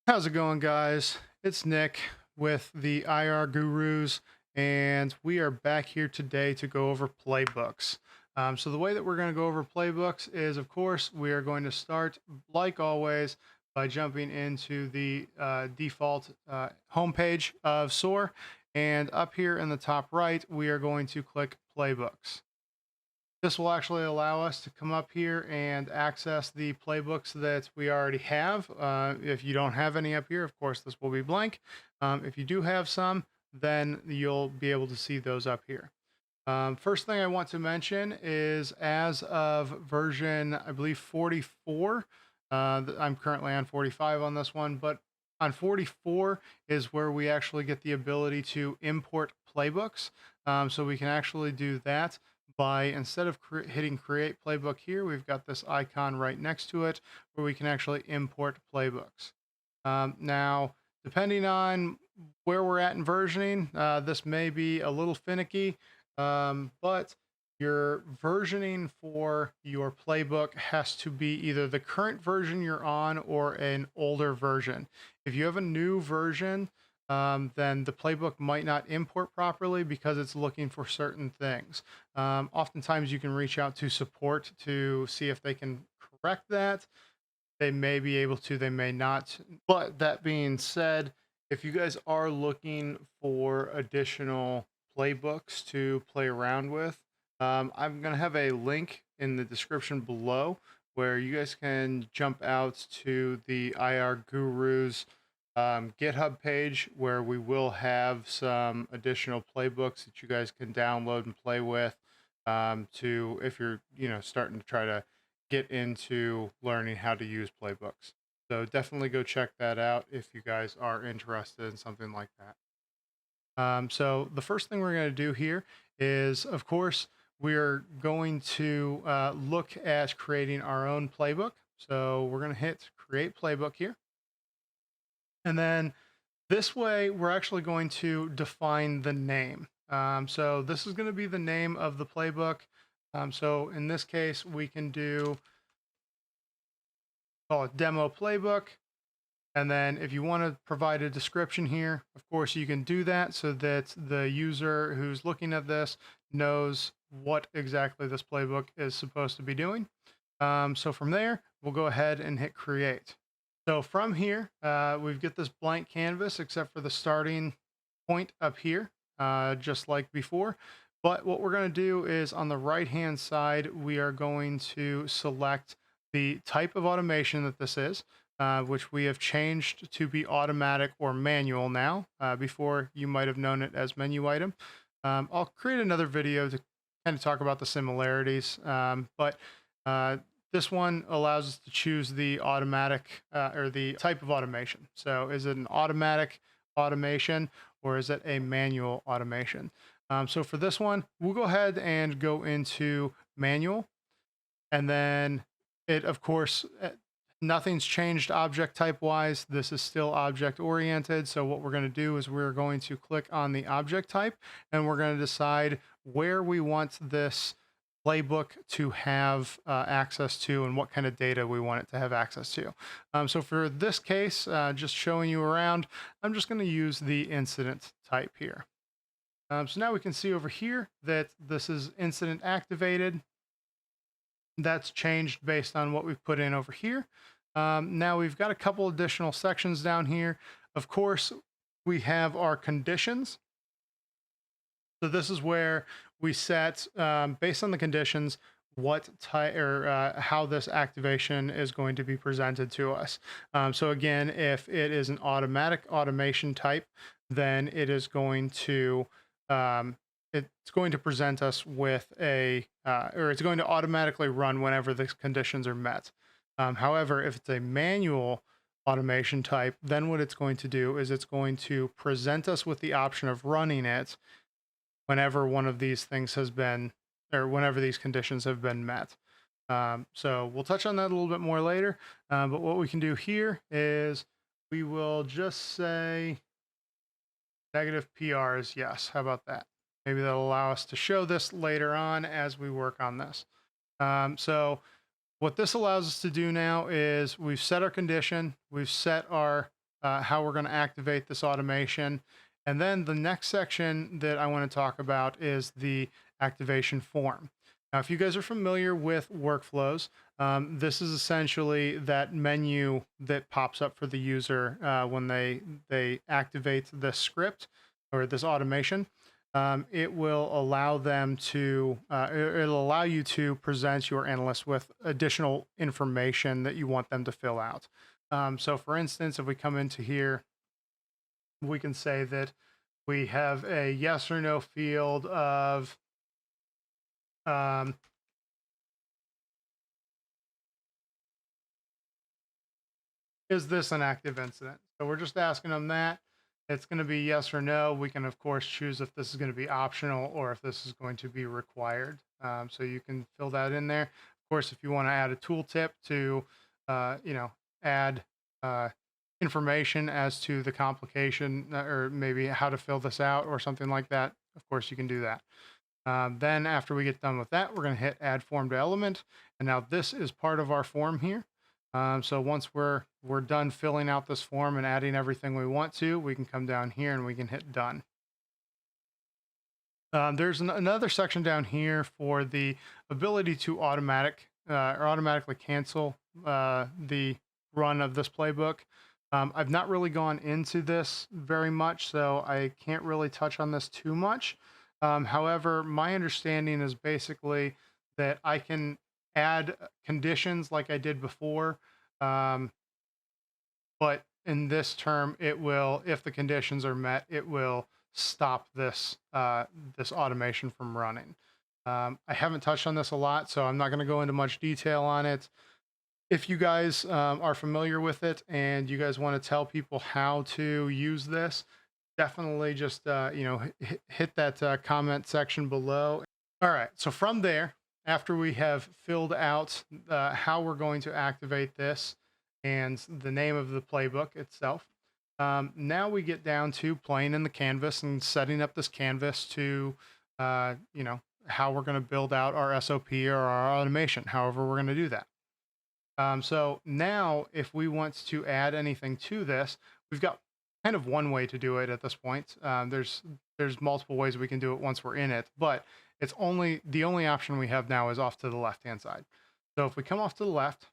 How's it going, guys? It's Nick with the IR Gurus, and we are back here today to go over playbooks. So the way that we're going to go over playbooks is, of course, we are going to start, like always, by jumping into the default homepage of SOAR, and up here in the top right, we are going to click Playbooks. This will actually allow us to come up here and access the playbooks that we already have. If you don't have any up here, of course, this will be blank. If you do have some, then you'll be able to see those up here. First thing I want to mention is as of version, I believe 44, I'm currently on 45 on this one, but on 44 is where we actually get the ability to import playbooks. So we can actually do that by, instead of hitting create playbook here, we've got this icon right next to it where we can actually import playbooks. Now, depending on where we're at in versioning, this may be a little finicky, but your versioning for your playbook has to be either the current version you're on or an older version. If you have a new version, then the playbook might not import properly because it's looking for certain things. Oftentimes you can reach out to support to see if they can correct that. They may be able to, they may not. But that being said, if you guys are looking for additional playbooks to play around with, I'm going to have a link in the description below where you guys can jump out to the IR Gurus GitHub page where we will have some additional playbooks that you guys can download and play with, to if you're starting to try to get into learning how to use playbooks. So definitely go check that out if you guys are interested in something like that. So the first thing we're going to do here is, of course, we're going to look at creating our own playbook. So we're going to hit create playbook here. And then this way, we're actually going to define the name. So this is going to be the name of the playbook. So in this case, we can call it demo playbook. And then if you want to provide a description here, of course, you can do that so that the user who's looking at this knows what exactly this playbook is supposed to be doing. So from there, we'll go ahead and hit create. So from here, we've got this blank canvas except for the starting point up here, just like before. But what we're going to do is on the right-hand side, we are going to select the type of automation that this is, which we have changed to be automatic or manual now. Before, you might have known it as menu item. I'll create another video to kind of talk about the similarities, but this one allows us to choose the automatic or the type of automation. So is it an automatic automation or is it a manual automation? So for this one, we'll go ahead and go into manual. And then it, of course, nothing's changed object type wise. This is still object oriented. So what we're going to do is we're going to click on the object type and we're going to decide where we want this playbook to have access to and what kind of data we want it to have access to. So for this case, just showing you around, I'm just going to use the incident type here. So now we can see over here that this is incident activated. That's changed based on what we've put in over here. Now we've got a couple additional sections down here. Of course, we have our conditions. So this is where we set, based on the conditions, what type or how this activation is going to be presented to us. So again, if it is an automatic automation type, then it is going to present us with a or it's going to automatically run whenever the conditions are met. However, if it's a manual automation type, then what it's going to do is it's going to present us with the option of running it whenever one of these things has been, or whenever these conditions have been met. So we'll touch on that a little bit more later. But what we can do here is we will just say negative PR is yes. How about that? Maybe that'll allow us to show this later on as we work on this. So what this allows us to do now is we've set our condition, we've set our how we're going to activate this automation. And then the next section that I want to talk about is the activation form. Now, if you guys are familiar with workflows, this is essentially that menu that pops up for the user when they activate the script or this automation. It will allow them to, it'll allow you to present your analyst with additional information that you want them to fill out. So for instance, if we come into here, we can say that we have a yes or no field of, is this an active incident? So we're just asking them that. It's going to be yes or no. We can, of course, choose if this is going to be optional or if this is going to be required. So you can fill that in there. Of course, if you want to add a tooltip to, add information as to the complication or maybe how to fill this out or something like that, of course, you can do that. Then after we get done with that, we're going to hit add form to element. And now this is part of our form here. So once we're done filling out this form and adding everything we want to, we can come down here and we can hit done. There's another section down here for the ability to automatically cancel the run of this playbook. I've not really gone into this very much, so I can't really touch on this too much. However, my understanding is basically that I can add conditions like I did before, but in this term, it will, if the conditions are met, it will stop this this automation from running. I haven't touched on this a lot, so I'm not going to go into much detail on it. If you guys are familiar with it and you guys want to tell people how to use this, definitely just hit that comment section below. All right, so from there, after we have filled out how we're going to activate this and the name of the playbook itself, now we get down to playing in the canvas and setting up this canvas to, how we're going to build out our SOP or our automation, however we're going to do that. So now if we want to add anything to this, we've got kind of one way to do it at this point. There's multiple ways we can do it once we're in it, but it's the only option we have now is off to the left-hand side. So if we come off to the left,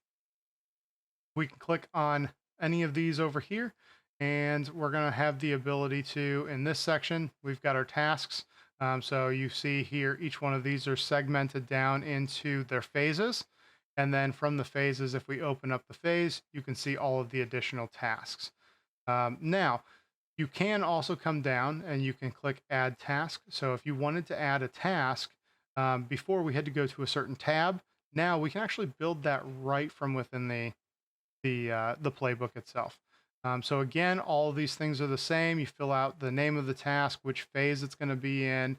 we can click on any of these over here, and we're going to have the ability to, in this section, we've got our tasks. So you see here, each one of these are segmented down into their phases. And then from the phases, if we open up the phase, you can see all of the additional tasks. Now, you can also come down and you can click add task. So if you wanted to add a task, before we had to go to a certain tab, now we can actually build that right from within the playbook itself. So again, all of these things are the same. You fill out the name of the task, which phase it's going to be in.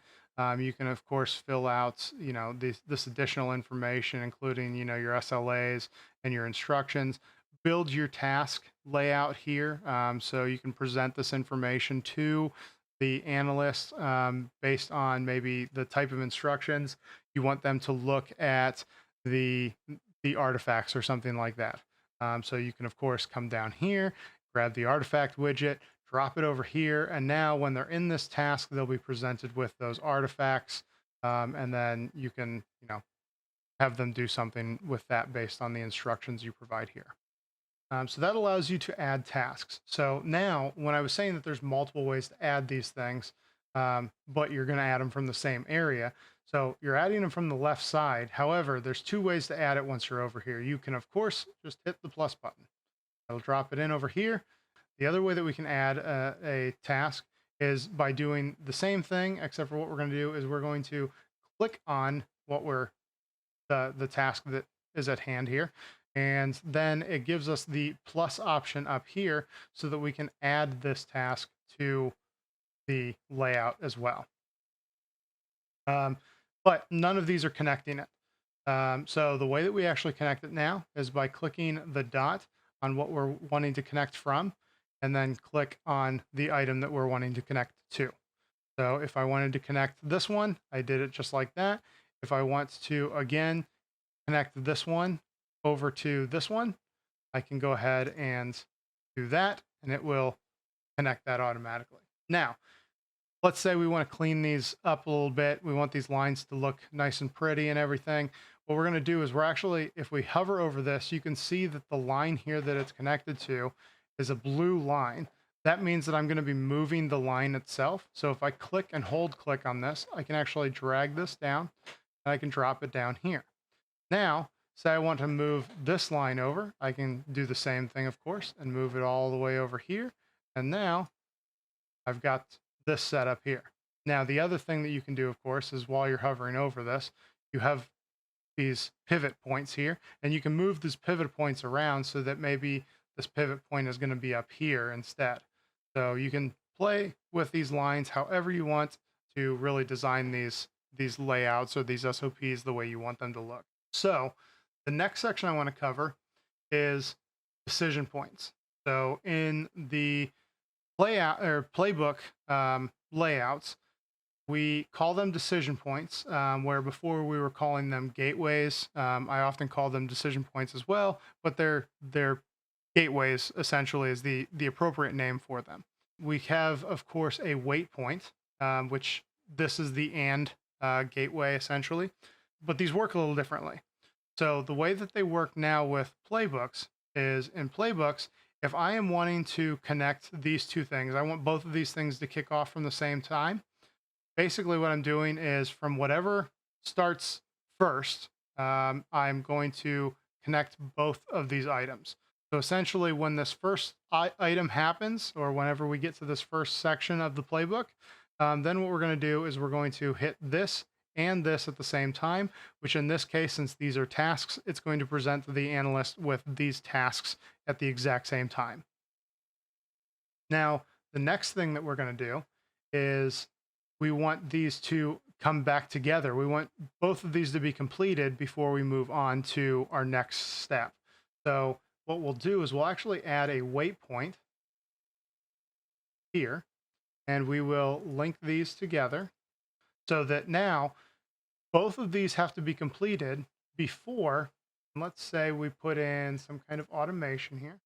You can, of course, fill out, this additional information, including, your SLAs and your instructions. Build your task layout here, so you can present this information to the analyst based on maybe the type of instructions you want them to look at, the artifacts or something like that. So you can, of course, come down here, grab the artifact widget, drop it over here, and now when they're in this task, they'll be presented with those artifacts, and then you can, have them do something with that based on the instructions you provide here. So that allows you to add tasks. So now, when I was saying that there's multiple ways to add these things, but you're going to add them from the same area. So you're adding them from the left side. However, there's two ways to add it once you're over here. You can, of course, just hit the plus button. It'll drop it in over here. The other way that we can add a task is by doing the same thing, except for what we're going to do is we're going to click on the task that is at hand here. And then it gives us the plus option up here so that we can add this task to the layout as well. But none of these are connecting it. So the way that we actually connect it now is by clicking the dot on what we're wanting to connect from, and then click on the item that we're wanting to connect to. So if I wanted to connect this one, I did it just like that. If I want to, again, connect this one over to this one, I can go ahead and do that. and it will connect that automatically. Now, let's say we want to clean these up a little bit. We want these lines to look nice and pretty and everything. What we're going to do is we're actually, if we hover over this, you can see that the line here that it's connected to is a blue line. That means that I'm going to be moving the line itself. So if I click and hold click on this, I can actually drag this down and I can drop it down here. Now, say I want to move this line over, I can do the same thing, of course, and move it all the way over here. And now I've got this set up here. Now, the other thing that you can do, of course, is while you're hovering over this, you have these pivot points here, and you can move these pivot points around so that maybe this pivot point is going to be up here instead. So you can play with these lines however you want to really design these layouts or these SOPs the way you want them to look. So the next section I want to cover is decision points. So in the layout or playbook layouts, we call them decision points, where before we were calling them gateways. I often call them decision points as well, but they're gateways essentially is the appropriate name for them. We have, of course, a wait point, which this is the and gateway essentially, but these work a little differently. So the way that they work now with playbooks is in playbooks, if I am wanting to connect these two things, I want both of these things to kick off from the same time. Basically what I'm doing is from whatever starts first, I'm going to connect both of these items. So essentially when this first item happens, or whenever we get to this first section of the playbook, then what we're going to do is we're going to hit this and this at the same time, which in this case, since these are tasks, it's going to present the analyst with these tasks at the exact same time. Now, the next thing that we're going to do is we want these to come back together. We want both of these to be completed before we move on to our next step. So what we'll do is we'll actually add a wait point here, and we will link these together so that now both of these have to be completed before, let's say we put in some kind of automation here.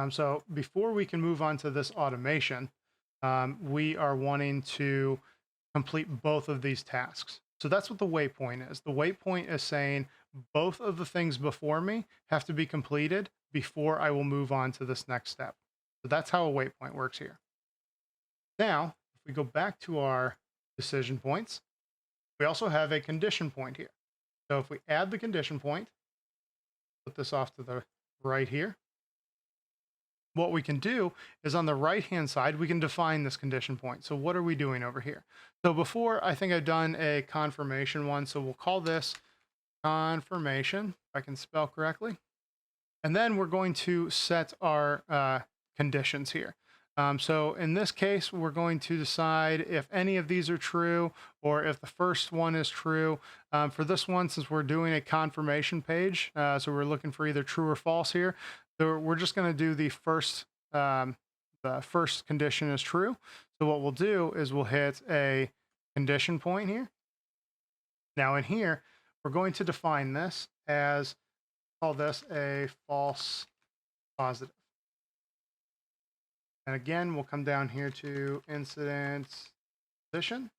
So before we can move on to this automation, we are wanting to complete both of these tasks. So that's what the waypoint is. The waypoint is saying both of the things before me have to be completed before I will move on to this next step. So that's how a waypoint works here. Now, if we go back to our decision points, we also have a condition point here. So if we add the condition point, put this off to the right here, what we can do is on the right-hand side, we can define this condition point. So what are we doing over here? So before, I think I've done a confirmation one. So we'll call this confirmation, if I can spell correctly. And then we're going to set our conditions here. So in this case, we're going to decide if any of these are true or if the first one is true. For this one, since we're doing a confirmation page, so we're looking for either true or false here. So we're just going to do the first condition is true. So what we'll do is we'll hit a condition point here. Now in here, we're going to define this as, call this a false positive. And again, we'll come down here to incident position,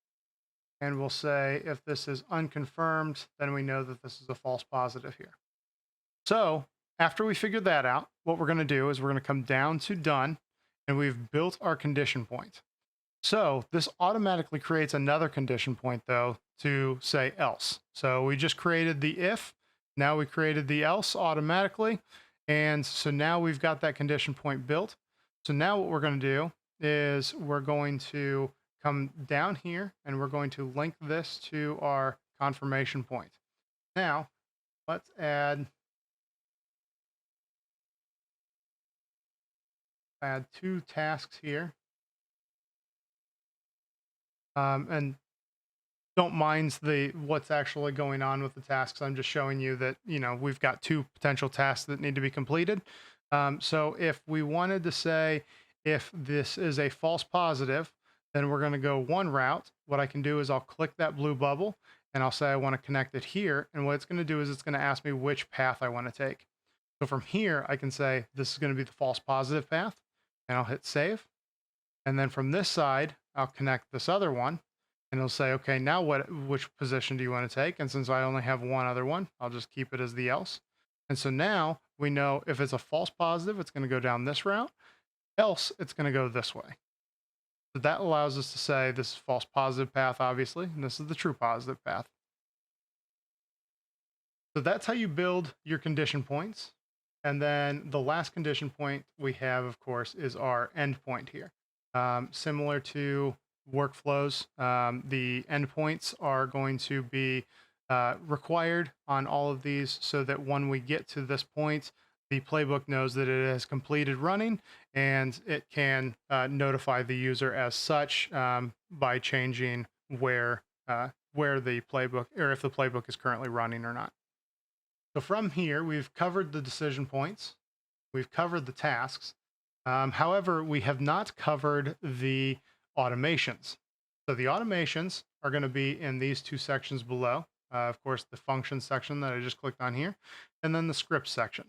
and we'll say if this is unconfirmed, then we know that this is a false positive here. So after we figure that out, what we're going to do is we're going to come down to done, and we've built our condition point. So this automatically creates another condition point, though, to say else. So we just created the if, now we created the else automatically, and so now we've got that condition point built. So now what we're going to do is we're going to come down here, and we're going to link this to our confirmation point. Now, let's add two tasks here. And don't mind what's actually going on with the tasks. I'm just showing you that, we've got two potential tasks that need to be completed. So if we wanted to say if this is a false positive, then we're going to go one route. What I can do is I'll click that blue bubble, and I'll say I want to connect it here. And what it's going to do is it's going to ask me which path I want to take. So from here, I can say this is going to be the false positive path, and I'll hit save. And then from this side, I'll connect this other one, and it'll say, okay, now which position do you want to take? And since I only have one other one, I'll just keep it as the else. And so now we know if it's a false positive, it's going to go down this route, else it's going to go this way. So that allows us to say this is false positive path, obviously, and this is the true positive path. So that's how you build your condition points. And then the last condition point we have, of course, is our endpoint here. Similar to workflows, the endpoints are going to be required on all of these so that when we get to this point, the playbook knows that it has completed running, and it can notify the user as such by changing where the playbook, or if the playbook is currently running or not. So from here, we've covered the decision points, we've covered the tasks. However, we have not covered the automations. So the automations are going to be in these two sections below. Of course, the function section that I just clicked on here, and then the script section.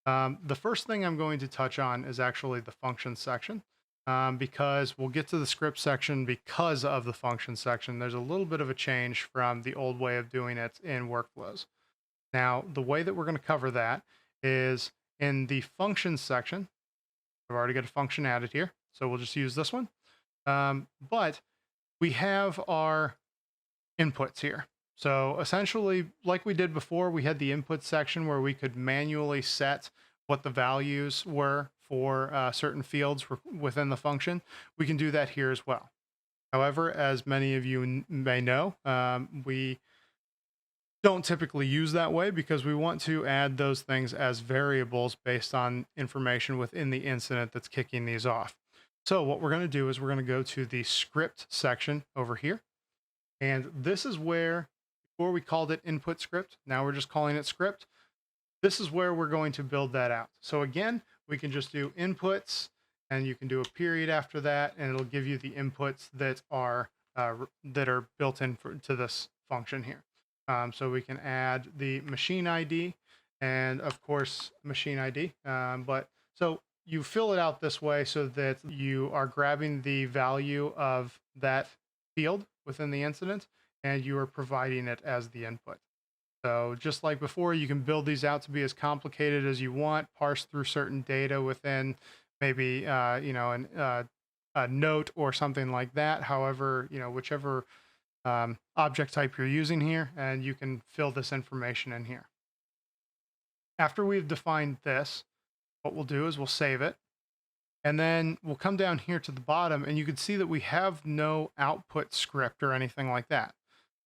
The first thing I'm going to touch on is actually the function section, because we'll get to the script section because of the function section. There's a little bit of a change from the old way of doing it in workflows. Now, the way that we're going to cover that is in the function section. I've already got a function added here, so we'll just use this one. But we have our inputs here. So essentially, like we did before, we had the input section where we could manually set what the values were for certain fields within the function. We can do that here as well. However, as many of you may know, we don't typically use that way because we want to add those things as variables based on information within the incident that's kicking these off. So what we're going to do is we're going to go to the script section over here. And this is where, before we called it input script, now we're just calling it script. This is where we're going to build that out. So again, we can just do inputs, and you can do a period after that, and it'll give you the inputs that are built in to this function here. So we can add the machine ID and of course machine ID. So you fill it out this way so that you are grabbing the value of that field within the incident and you are providing it as the input. So just like before, you can build these out to be as complicated as you want, parse through certain data within maybe, a note or something like that. However, whichever object type you're using here, and you can fill this information in here. After we've defined this, what we'll do is we'll save it, and then we'll come down here to the bottom, and you can see that we have no output script or anything like that.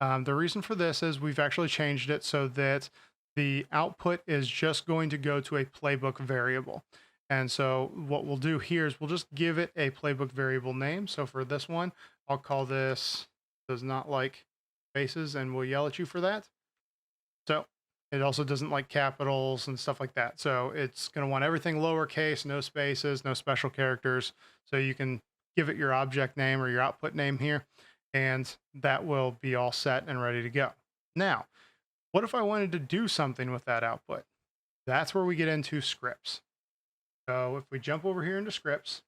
The reason for this is we've actually changed it so that the output is just going to go to a playbook variable. And so what we'll do here is we'll just give it a playbook variable name. So for this one, I'll call this does not like spaces, and we'll yell at you for that. So it also doesn't like capitals and stuff like that. So it's going to want everything lowercase, no spaces, no special characters. So you can give it your object name or your output name here, and that will be all set and ready to go. Now, what if I wanted to do something with that output? That's where we get into scripts. So if we jump over here into scripts,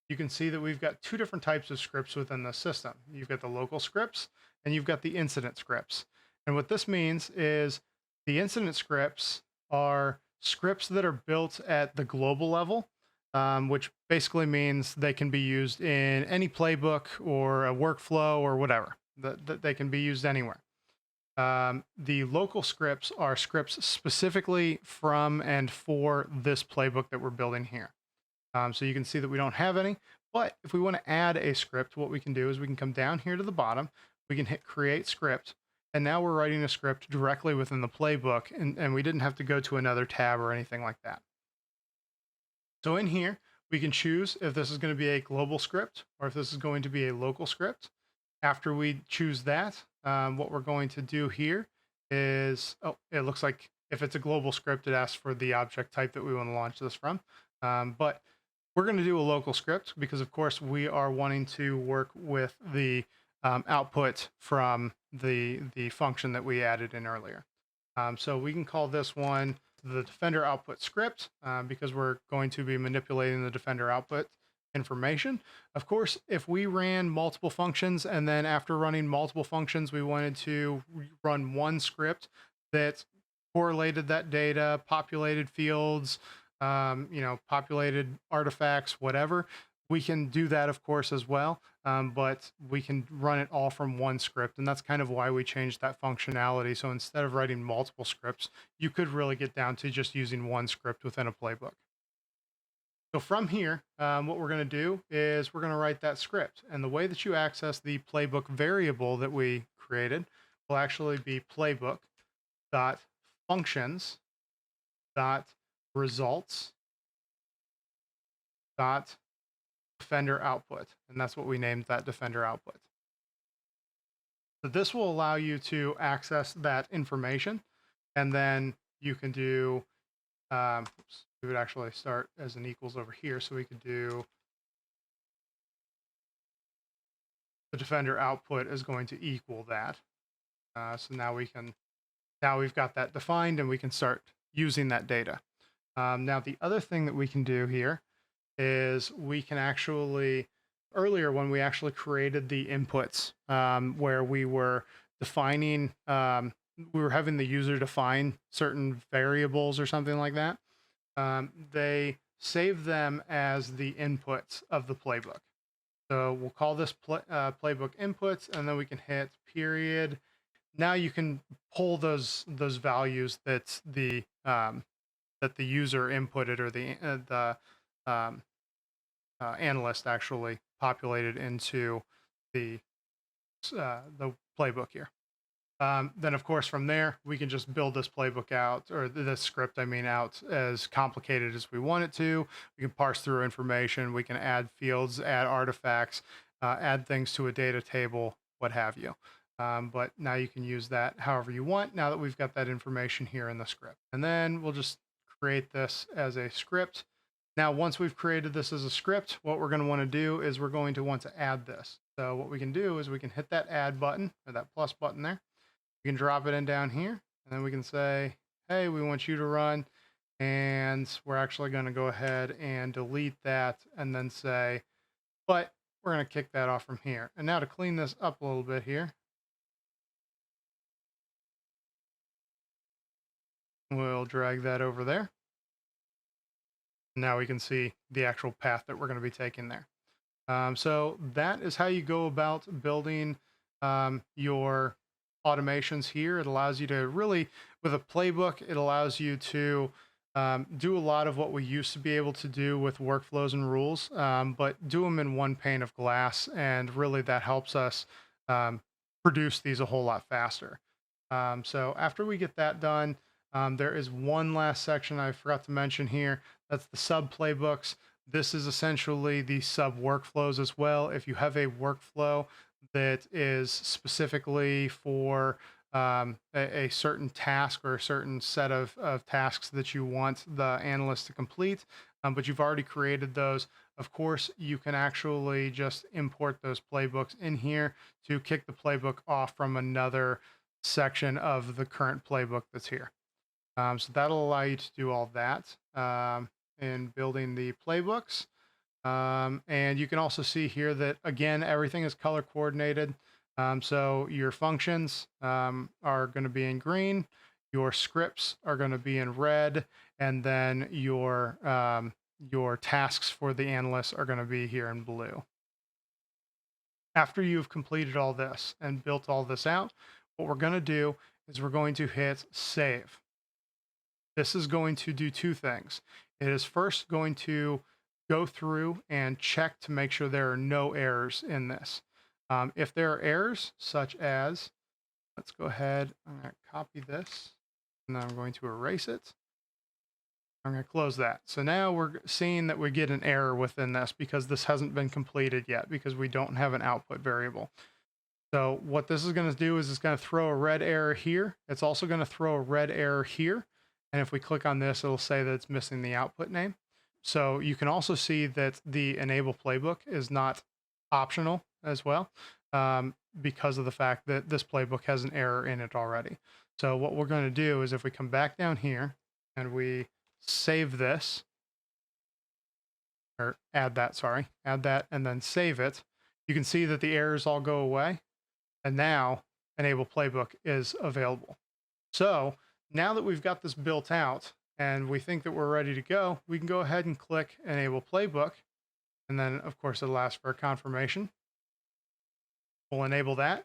you can see that we've got two different types of scripts within the system. You've got the local scripts and you've got the incident scripts. And what this means is the incident scripts are scripts that are built at the global level, which basically means they can be used in any playbook or a workflow or whatever. They can be used anywhere. The local scripts are scripts specifically from and for this playbook that we're building here. So you can see that we don't have any, but if we want to add a script, what we can do is we can come down here to the bottom, we can hit create script, and now we're writing a script directly within the playbook, and we didn't have to go to another tab or anything like that. So in here, we can choose if this is going to be a global script or if this is going to be a local script. After we choose that, what we're going to do here is, it looks like if it's a global script, it asks for the object type that we want to launch this from. But we're going to do a local script because, of course, we are wanting to work with the output from the function that we added in earlier. So we can call this one the defender output script because we're going to be manipulating the defender output information. Of course, if we ran multiple functions and then after running multiple functions, we wanted to run one script that correlated that data, populated fields, populated artifacts, whatever, we can do that, of course, as well. But we can run it all from one script. And that's kind of why we changed that functionality. So instead of writing multiple scripts, you could really get down to just using one script within a playbook. So from here, what we're going to do is we're going to write that script. And the way that you access the playbook variable that we created will actually be playbook dot functions dot results dot defender output. And that's what we named that defender output. So this will allow you to access that information. And then you can do, we would actually start as an equals over here. So we could do the defender output is going to equal that. So now we've got that defined and we can start using that data. Now the other thing that we can do here is we can actually, earlier when we actually created the inputs where we were defining, we were having the user define certain variables or something like that, they save them as the inputs of the playbook. So we'll call this playbook inputs, and then we can hit period. Now you can pull those values that the user inputted or the analyst actually populated into the playbook here. Then of course from there we can just build this playbook out, or this script out as complicated as we want it to. We can parse through information, we can add fields, add artifacts, add things to a data table, what have you. But now you can use that however you want now that we've got that information here in the script. And then we'll just create this as a script. Now, once we've created this as a script, what we're going to want to do is we're going to want to add this. So what we can do is we can hit that add button, or that plus button there. We can drop it in down here, and then we can say, hey, we want you to run. And we're actually going to go ahead and delete that and then say, but we're going to kick that off from here. And now to clean this up a little bit here, we'll drag that over there. Now we can see the actual path that we're going to be taking there. So that is how you go about building your automations here. It allows you to really, with a playbook, it allows you to do a lot of what we used to be able to do with workflows and rules, but do them in one pane of glass. And really that helps us produce these a whole lot faster. So after we get that done, there is one last section I forgot to mention here. That's the sub playbooks. This is essentially the sub workflows as well. If you have a workflow that is specifically for a certain task or a certain set of tasks that you want the analyst to complete, but you've already created those, of course, you can actually just import those playbooks in here to kick the playbook off from another section of the current playbook that's here. So that'll allow you to do all that in building the playbooks. And you can also see here that, again, everything is color coordinated. So your functions are going to be in green, your scripts are going to be in red, and then your tasks for the analysts are going to be here in blue. After you've completed all this and built all this out, what we're going to do is we're going to hit save. This is going to do two things. It is first going to go through and check to make sure there are no errors in this. If there are errors, such as, let's go ahead, I'm going to copy this, and then I'm going to erase it. I'm going to close that. So now we're seeing that we get an error within this because this hasn't been completed yet because we don't have an output variable. So what this is going to do is it's going to throw a red error here. It's also going to throw a red error here. And if we click on this, it'll say that it's missing the output name. So you can also see that the enable playbook is not optional as well. because of the fact that this playbook has an error in it already. So what we're going to do is if we come back down here and we save this, or add that, sorry, add that and then save it, you can see that the errors all go away. And now Enable Playbook is available. So now that we've got this built out and we think that we're ready to go, we can go ahead and click Enable Playbook. And then, of course, it'll ask for a confirmation. We'll enable that.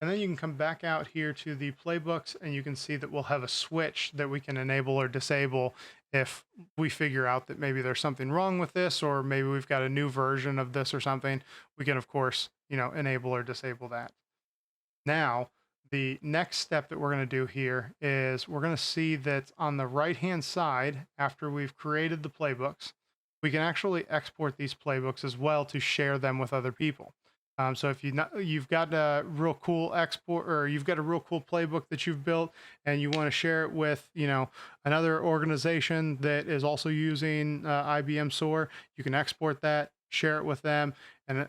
And then you can come back out here to the playbooks and you can see that we'll have a switch that we can enable or disable if we figure out that maybe there's something wrong with this, or maybe we've got a new version of this or something. We can, of course, enable or disable that. Now, the next step that we're going to do here is we're going to see that on the right-hand side, after we've created the playbooks, we can actually export these playbooks as well to share them with other people. So if you've got a real cool export, or you've got a real cool playbook that you've built and you want to share it with, another organization that is also using IBM SOAR, you can export that, share it with them. And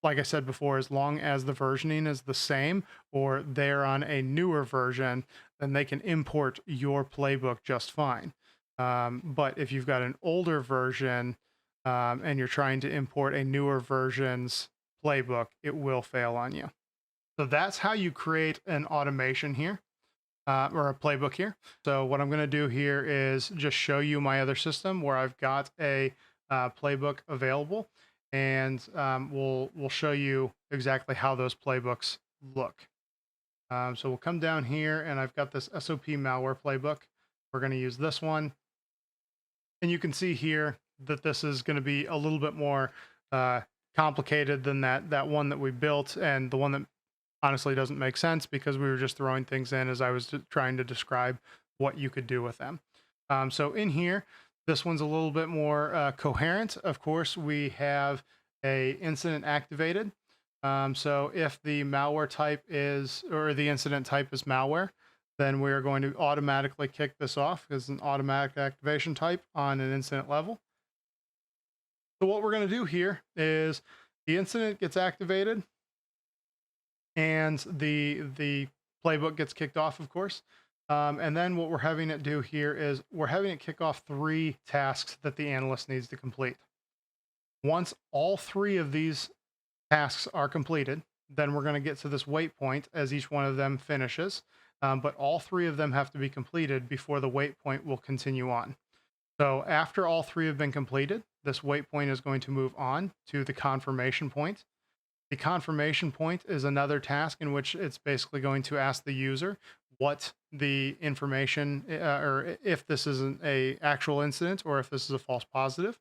like I said before, as long as the versioning is the same or they're on a newer version, then they can import your playbook just fine. But if you've got an older version and you're trying to import a newer version's playbook, it will fail on you. So that's how you create an automation here, or a playbook here. So what I'm going to do here is just show you my other system where I've got a playbook available, and we'll show you exactly how those playbooks look. So we'll come down here and I've got this SOP malware playbook. We're going to use this one. And you can see here that this is going to be a little bit more complicated than that one that we built, and the one that honestly doesn't make sense because we were just throwing things in as I was trying to describe what you could do with them. So in here, this one's a little bit more coherent. Of course, we have a incident activated. So if the malware type is, or the incident type is malware, then we're going to automatically kick this off as an automatic activation type on an incident level. So what we're going to do here is the incident gets activated and the playbook gets kicked off, of course. And then what we're having it do here is we're having it kick off 3 tasks that the analyst needs to complete. Once all 3 of these tasks are completed, then we're going to get to this waypoint as each one of them finishes. But all 3 of them have to be completed before the waypoint will continue on. So after all 3 have been completed, this waypoint is going to move on to the confirmation point. The confirmation point is another task in which it's basically going to ask the user what the information, or if this is an actual incident or if this is a false positive.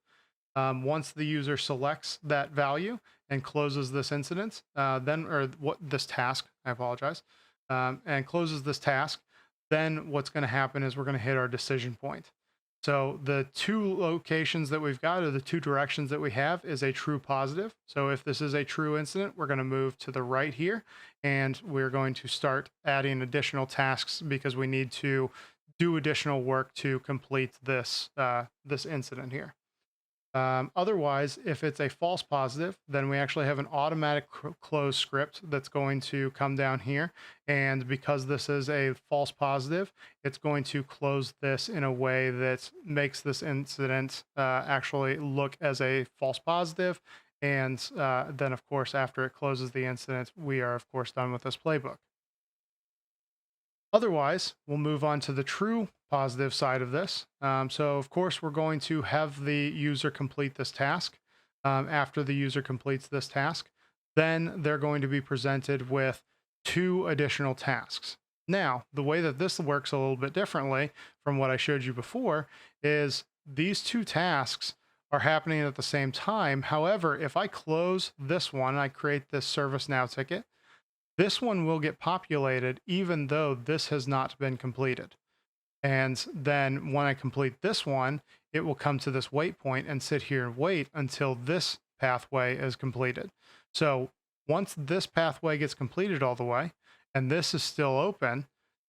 Once the user selects that value and closes this incident, this task, I apologize, and closes this task, then what's going to happen is we're going to hit our decision point. So the 2 locations that we've got, or the 2 directions that we have, is a true positive. So if this is a true incident, we're going to move to the right here, and we're going to start adding additional tasks because we need to do additional work to complete this this incident here. Otherwise, if it's a false positive, then we actually have an automatic close script that's going to come down here. And because this is a false positive, it's going to close this in a way that makes this incident actually look as a false positive. And then, of course, after it closes the incident, we are, of course, done with this playbook. Otherwise, we'll move on to the true positive side of this. So of course, we're going to have the user complete this task. After the user completes this task, then they're going to be presented with 2 additional tasks. Now, the way that this works a little bit differently from what I showed you before is these 2 tasks are happening at the same time. However, if I close this one, I create this ServiceNow ticket, this one will get populated even though this has not been completed. And then when I complete this one, it will come to this waypoint and sit here and wait until this pathway is completed. So once this pathway gets completed all the way, and this is still open,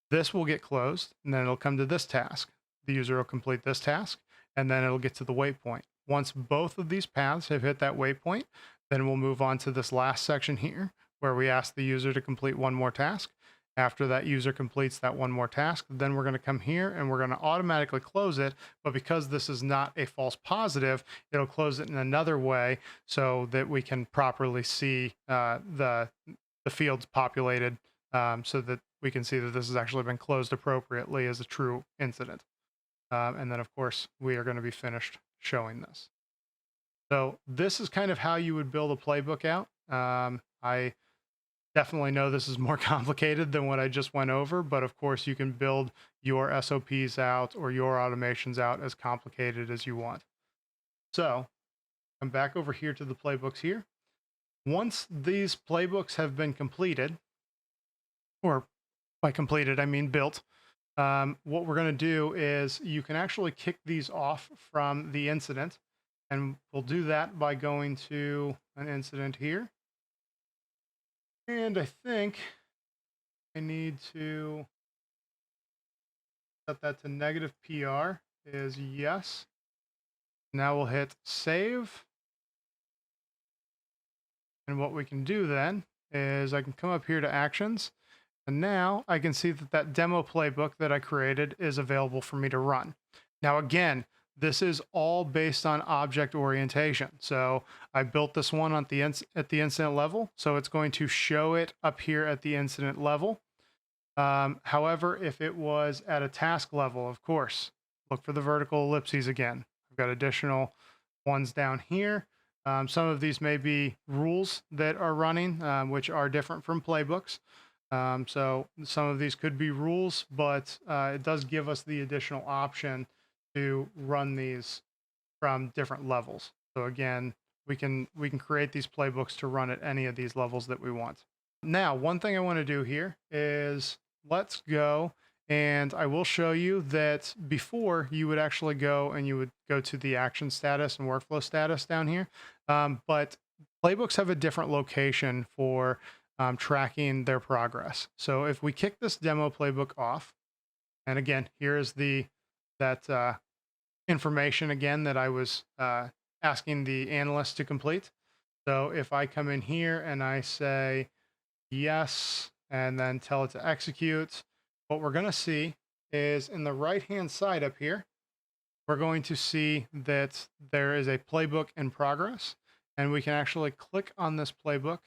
this will get closed, and then it'll come to this task. The user will complete this task, and then it'll get to the waypoint. Once both of these paths have hit that waypoint, then we'll move on to this last section here, where we ask the user to complete one more task. After that user completes that one more task, then we're going to come here and we're going to automatically close it. But because this is not a false positive, it'll close it in another way so that we can properly see the fields populated, so that we can see that this has actually been closed appropriately as a true incident. And then, of course, we are going to be finished showing this. So this is kind of how you would build a playbook out. I definitely know this is more complicated than what I just went over, but of course you can build your SOPs out or your automations out as complicated as you want. So come back over here to the playbooks here. Once these playbooks have been completed, or by completed, I mean built, what we're going to do is you can actually kick these off from the incident, and we'll do that by going to an incident here. And I think I need to set that to negative PR is yes. Now we'll hit save. And what we can do then is I can come up here to actions. And now I can see that that demo playbook that I created is available for me to run. Now, again, this is all based on object orientation. So I built this one at the incident level. So it's going to show it up here at the incident level. However, if it was at a task level, of course, look for the vertical ellipses again. I've got additional ones down here. Some of these may be rules that are running, which are different from playbooks. So some of these could be rules, but it does give us the additional option to run these from different levels. So again, we can create these playbooks to run at any of these levels that we want. Now, one thing I want to do here is let's go, and I will show you that before you would actually go and you would go to the action status and workflow status down here. But playbooks have a different location for tracking their progress. So if we kick this demo playbook off, and again, here is that information again that I was asking the analyst to complete. So if I come in here and I say yes, and then tell it to execute, what we're going to see is in the right-hand side up here, we're going to see that there is a playbook in progress, and we can actually click on this playbook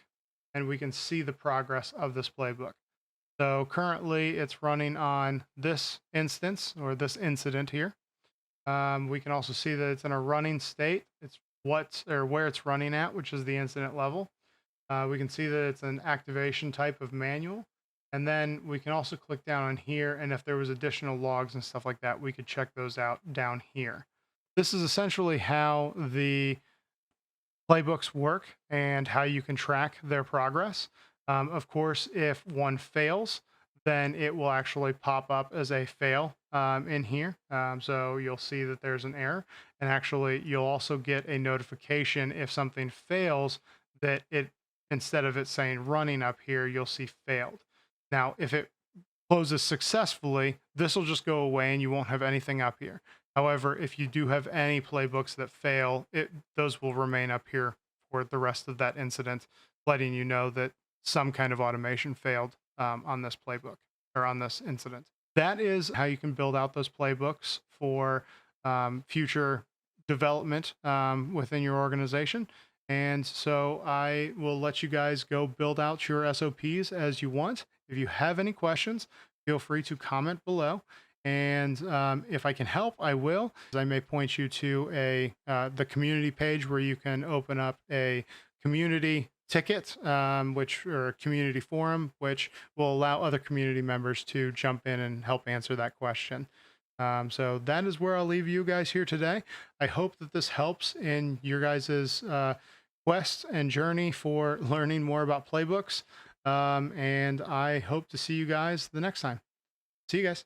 and we can see the progress of this playbook. So currently it's running on this instance or this incident here. We can also see that it's in a running state. It's where it's running at, which is the incident level. We can see that it's an activation type of manual. And then we can also click down on here, and if there was additional logs and stuff like that, we could check those out down here. This is essentially how the playbooks work and how you can track their progress. Of course, if one fails, then it will actually pop up as a fail in here. So you'll see that there's an error, and actually you'll also get a notification if something fails, that it, instead of it saying running up here, you'll see failed. Now, if it closes successfully, this will just go away and you won't have anything up here. However, if you do have any playbooks that fail, those will remain up here for the rest of that incident, letting you know that some kind of automation failed on this playbook or on this incident. That is how you can build out those playbooks for future development within your organization. And so I will let you guys go build out your SOPs as you want. If you have any questions, feel free to comment below. And if I can help, I will. I may point you to the community page where you can open up a community ticket, or a community forum, which will allow other community members to jump in and help answer that question. So that is where I'll leave you guys here today. I hope that this helps in your guys's quest and journey for learning more about playbooks. And I hope to see you guys the next time. See you guys.